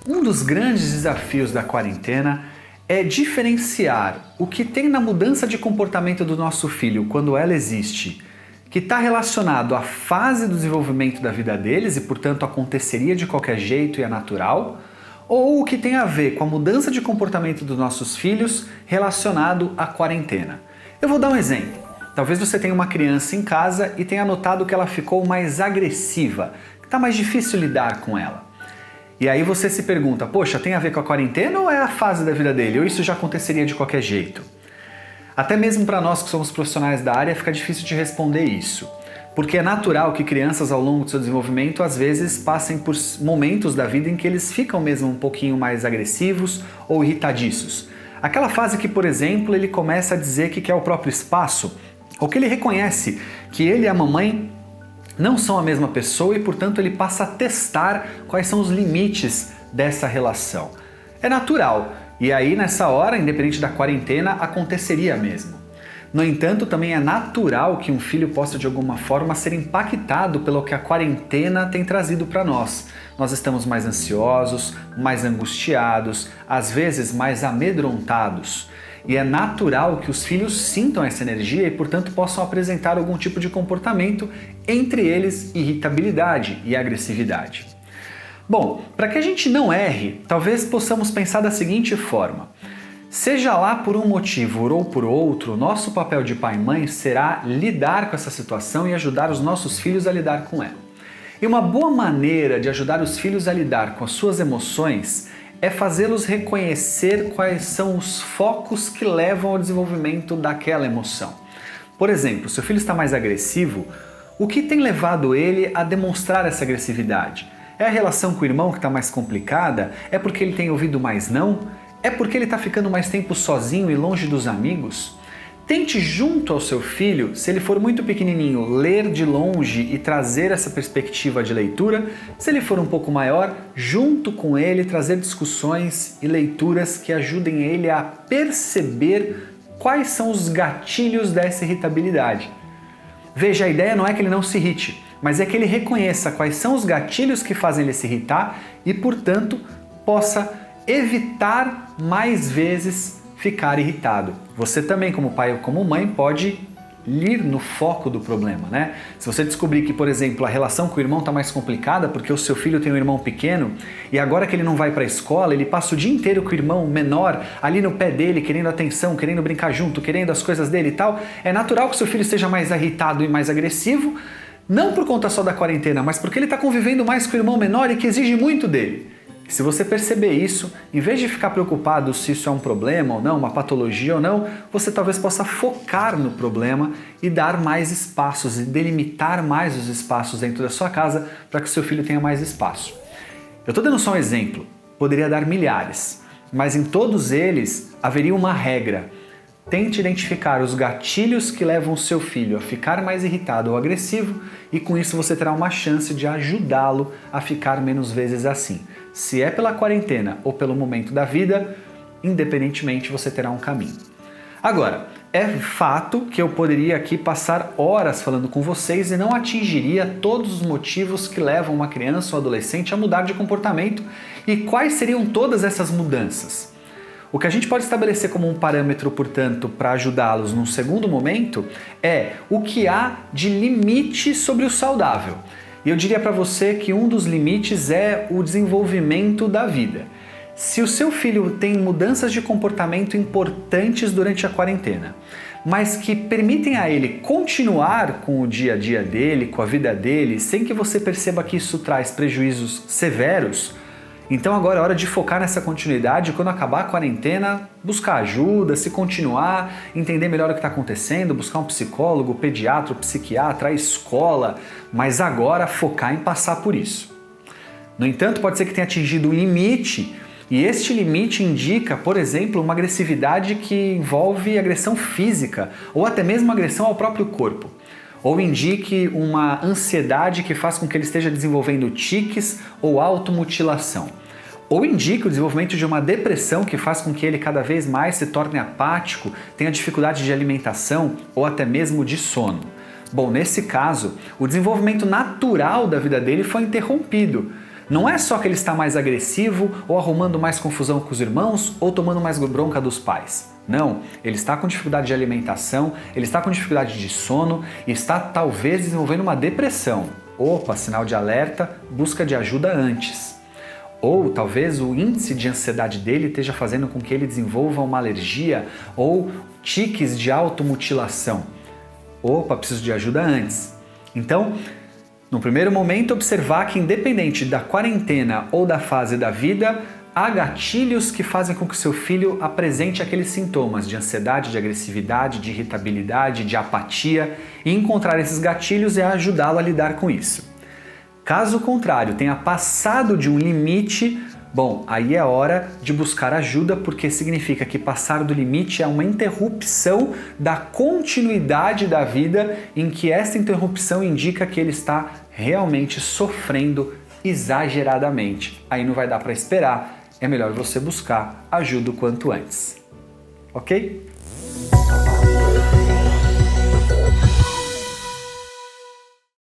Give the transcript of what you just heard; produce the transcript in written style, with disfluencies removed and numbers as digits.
Um dos grandes desafios da quarentena é diferenciar o que tem na mudança de comportamento do nosso filho quando ela existe, que está relacionado à fase do desenvolvimento da vida deles e, portanto, aconteceria de qualquer jeito e é natural, ou o que tem a ver com a mudança de comportamento dos nossos filhos relacionado à quarentena. Eu vou dar um exemplo. Talvez você tenha uma criança em casa e tenha notado que ela ficou mais agressiva, que está mais difícil lidar com ela. E aí você se pergunta, poxa, tem a ver com a quarentena ou é a fase da vida dele? Ou isso já aconteceria de qualquer jeito? Até mesmo para nós que somos profissionais da área fica difícil de responder isso. Porque é natural que crianças ao longo do seu desenvolvimento às vezes passem por momentos da vida em que eles ficam mesmo um pouquinho mais agressivos ou irritadiços. Aquela fase que, por exemplo, ele começa a dizer que quer o próprio espaço, ou que ele reconhece que ele e a mamãe não são a mesma pessoa e, portanto, ele passa a testar quais são os limites dessa relação. É natural, e aí nessa hora, independente da quarentena, aconteceria mesmo. No entanto, também é natural que um filho possa de alguma forma ser impactado pelo que a quarentena tem trazido para nós. Nós estamos mais ansiosos, mais angustiados, às vezes mais amedrontados. E é natural que os filhos sintam essa energia e, portanto, possam apresentar algum tipo de comportamento, entre eles irritabilidade e agressividade. Bom, para que a gente não erre, talvez possamos pensar da seguinte forma. Seja lá por um motivo ou por outro, nosso papel de pai e mãe será lidar com essa situação e ajudar os nossos filhos a lidar com ela. E uma boa maneira de ajudar os filhos a lidar com as suas emoções é fazê-los reconhecer quais são os focos que levam ao desenvolvimento daquela emoção. Por exemplo, se o filho está mais agressivo, o que tem levado ele a demonstrar essa agressividade? É a relação com o irmão que está mais complicada? É porque ele tem ouvido mais não? É porque ele está ficando mais tempo sozinho e longe dos amigos? Tente junto ao seu filho, se ele for muito pequenininho, ler de longe e trazer essa perspectiva de leitura. Se ele for um pouco maior, junto com ele, trazer discussões e leituras que ajudem ele a perceber quais são os gatilhos dessa irritabilidade. Veja, a ideia não é que ele não se irrite, mas é que ele reconheça quais são os gatilhos que fazem ele se irritar e, portanto, possa evitar mais vezes ficar irritado. Você também, como pai ou como mãe, pode ir no foco do problema, né? Se você descobrir que, por exemplo, a relação com o irmão está mais complicada porque o seu filho tem um irmão pequeno e agora que ele não vai para a escola, ele passa o dia inteiro com o irmão menor ali no pé dele, querendo atenção, querendo brincar junto, querendo as coisas dele e tal, é natural que o seu filho esteja mais irritado e mais agressivo, não por conta só da quarentena, mas porque ele está convivendo mais com o irmão menor e que exige muito dele. Se você perceber isso, em vez de ficar preocupado se isso é um problema ou não, uma patologia ou não, você talvez possa focar no problema e dar mais espaços e delimitar mais os espaços dentro da sua casa para que o seu filho tenha mais espaço. Eu estou dando só um exemplo, poderia dar milhares, mas em todos eles haveria uma regra. Tente identificar os gatilhos que levam o seu filho a ficar mais irritado ou agressivo e com isso você terá uma chance de ajudá-lo a ficar menos vezes assim. Se é pela quarentena ou pelo momento da vida, independentemente você terá um caminho. Agora, é fato que eu poderia aqui passar horas falando com vocês e não atingiria todos os motivos que levam uma criança ou adolescente a mudar de comportamento e quais seriam todas essas mudanças. O que a gente pode estabelecer como um parâmetro, portanto, para ajudá-los num segundo momento é o que há de limite sobre o saudável. E eu diria para você que um dos limites é o desenvolvimento da vida. Se o seu filho tem mudanças de comportamento importantes durante a quarentena, mas que permitem a ele continuar com o dia a dia dele, com a vida dele, sem que você perceba que isso traz prejuízos severos, então agora é hora de focar nessa continuidade, quando acabar a quarentena, buscar ajuda, se continuar, entender melhor o que está acontecendo, buscar um psicólogo, pediatra, psiquiatra, a escola, mas agora focar em passar por isso. No entanto, pode ser que tenha atingido o limite, e este limite indica, por exemplo, uma agressividade que envolve agressão física, ou até mesmo agressão ao próprio corpo. Ou indique uma ansiedade que faz com que ele esteja desenvolvendo tiques ou automutilação. ou indica o desenvolvimento de uma depressão que faz com que ele cada vez mais se torne apático, tenha dificuldade de alimentação ou até mesmo de sono. Bom, nesse caso, o desenvolvimento natural da vida dele foi interrompido. Não é só que ele está mais agressivo ou arrumando mais confusão com os irmãos ou tomando mais bronca dos pais. Não, ele está com dificuldade de alimentação, ele está com dificuldade de sono e está talvez desenvolvendo uma depressão. Opa, sinal de alerta, busca de ajuda antes. Ou talvez o índice de ansiedade dele esteja fazendo com que ele desenvolva uma alergia ou tiques de automutilação. Opa, preciso de ajuda antes. Então, no primeiro momento, observar que independente da quarentena ou da fase da vida, há gatilhos que fazem com que seu filho apresente aqueles sintomas de ansiedade, de agressividade, de irritabilidade, de apatia, e encontrar esses gatilhos é ajudá-lo a lidar com isso. Caso contrário, tenha passado de um limite, bom, aí é hora de buscar ajuda, porque significa que passar do limite é uma interrupção da continuidade da vida, em que essa interrupção indica que ele está realmente sofrendo exageradamente. Aí não vai dar para esperar, é melhor você buscar ajuda o quanto antes. Ok?